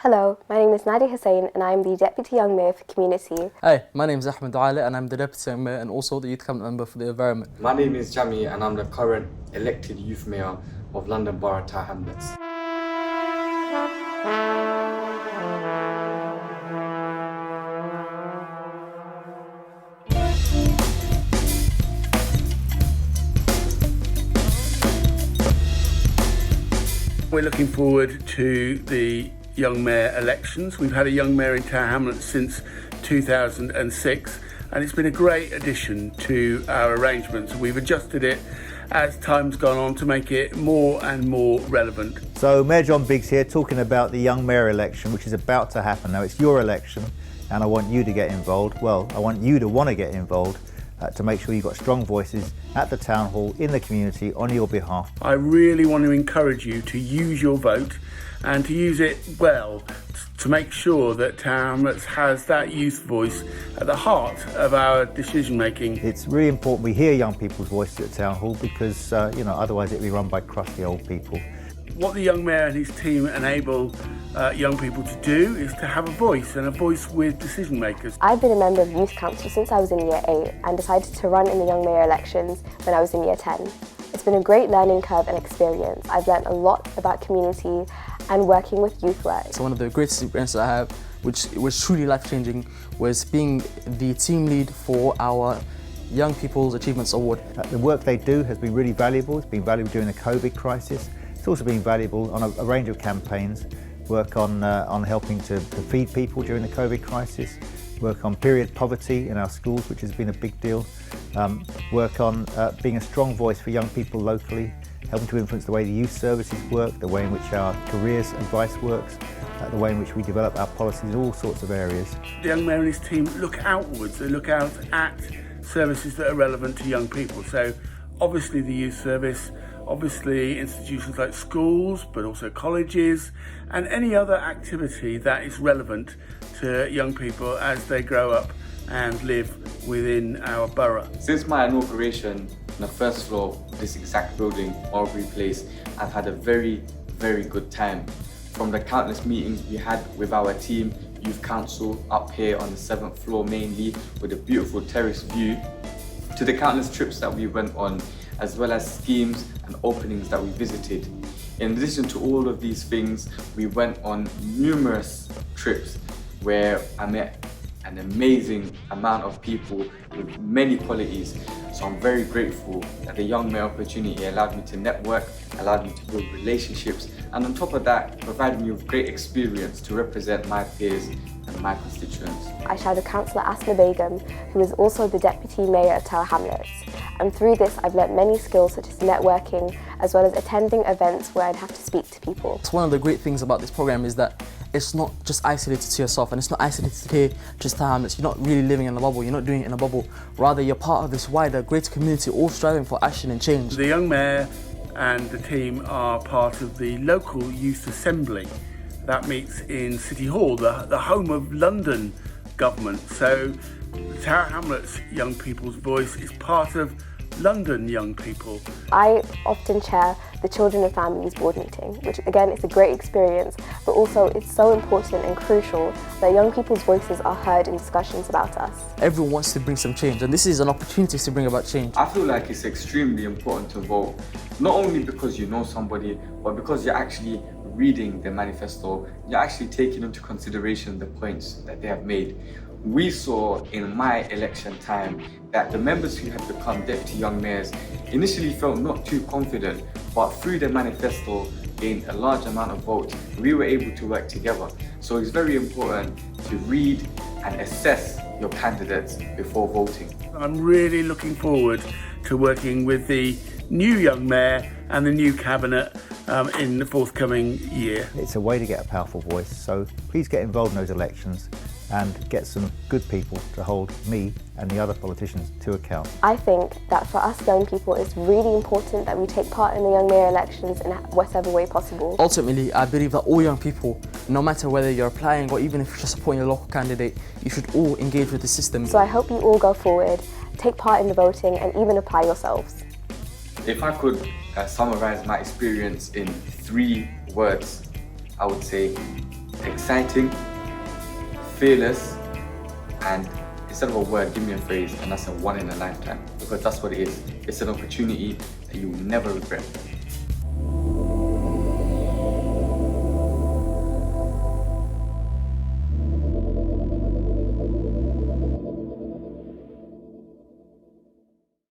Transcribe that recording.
Hello, my name is Nadia Hussain and I am the Deputy Young Mayor for Community. Hi, my name is Ahmed Ali and I'm the Deputy Young Mayor and also the Youth Cabinet Member for the Environment. My name is Jami and I'm the current elected Youth Mayor of London Borough Tower Hamlets. We're looking forward to the Young Mayor elections. We've had a Young Mayor in Tower Hamlets since 2006 and it's been a great addition to our arrangements. We've adjusted it as time's gone on to make it more and more relevant. So Mayor John Biggs here talking about the Young Mayor election, which is about to happen. Now it's your election and I want you to get involved. Well, I want you to want to get involved to make sure you've got strong voices at the town hall, in the community, on your behalf. I really want to encourage you to use your vote and to use it well to make sure that Tower Hamlets has that youth voice at the heart of our decision making. It's really important we hear young people's voices at town hall because otherwise it'll be run by crusty old people. What the Young Mayor and his team enable young people to do is to have a voice, and a voice with decision makers. I've been a member of Youth Council since I was in Year 8 and decided to run in the Young Mayor elections when I was in Year 10. It's been a great learning curve and experience. I've learned a lot about community and working with youth work. So one of the greatest experiences I have, which was truly life-changing, was being the team lead for our Young People's Achievements Award. The work they do has been really valuable. It's been valuable during the COVID crisis. It's also been valuable on a range of campaigns, work on helping to feed people during the COVID crisis, work on period poverty in our schools, which has been a big deal, work on being a strong voice for young people locally, helping to influence the way the youth services work, the way in which our careers advice works, the way in which we develop our policies in all sorts of areas. The Young Mayor and his team look outwards, they look out at services that are relevant to young people. So obviously the youth service, obviously institutions like schools, but also colleges, and any other activity that is relevant to young people as they grow up and live within our borough. Since my inauguration on the first floor of this exact building, Mulberry Place, I've had a very, very good time. From the countless meetings we had with our team, Youth Council, up here on the 7th floor mainly, with a beautiful terrace view, to the countless trips that we went on, as well as schemes and openings that we visited. In addition to all of these things, we went on numerous trips where I met an amazing amount of people with many qualities. So I'm very grateful that the Young Mayor opportunity allowed me to network, allowed me to build relationships, and on top of that, provided me with great experience to represent my peers and my constituents. I shadowed Councillor Asma Begum, who is also the Deputy Mayor of Tower Hamlets. And through this, I've learnt many skills such as networking, as well as attending events where I'd have to speak to people. One of the great things about this program is that it's not just isolated to yourself, and it's not isolated here, just Tower Hamlets. You're not really living in a bubble, you're not doing it in a bubble. Rather, you're part of this wider, greater community, all striving for action and change. The Young Mayor and the team are part of the local youth assembly that meets in City Hall, the home of London government. So Tower Hamlets Young People's Voice is part of London young people. I often chair the Children and Families Board meeting, which again is a great experience, but also it's so important and crucial that young people's voices are heard in discussions about us. Everyone wants to bring some change, and this is an opportunity to bring about change. I feel like it's extremely important to vote, not only because you know somebody, but because you're actually reading the manifesto, you're actually taking into consideration the points that they have made. We saw in my election time that the members who had become deputy young mayors initially felt not too confident, but through the manifesto gained a large amount of votes. We were able to work together. So it's very important to read and assess your candidates before voting. I'm really looking forward to working with the new young mayor and the new cabinet in the forthcoming year. It's a way to get a powerful voice, so please get involved in those elections and get some good people to hold me and the other politicians to account. I think that for us young people it's really important that we take part in the Young Mayor elections in whatever way possible. Ultimately, I believe that all young people, no matter whether you're applying or even if you're just supporting your local candidate, you should all engage with the system. So I hope you all go forward, take part in the voting and even apply yourselves. If I could summarize my experience in 3 words, I would say exciting, fearless, and instead of a word, give me a phrase, and that's a one in a lifetime, because that's what it is. It's an opportunity that you will never regret.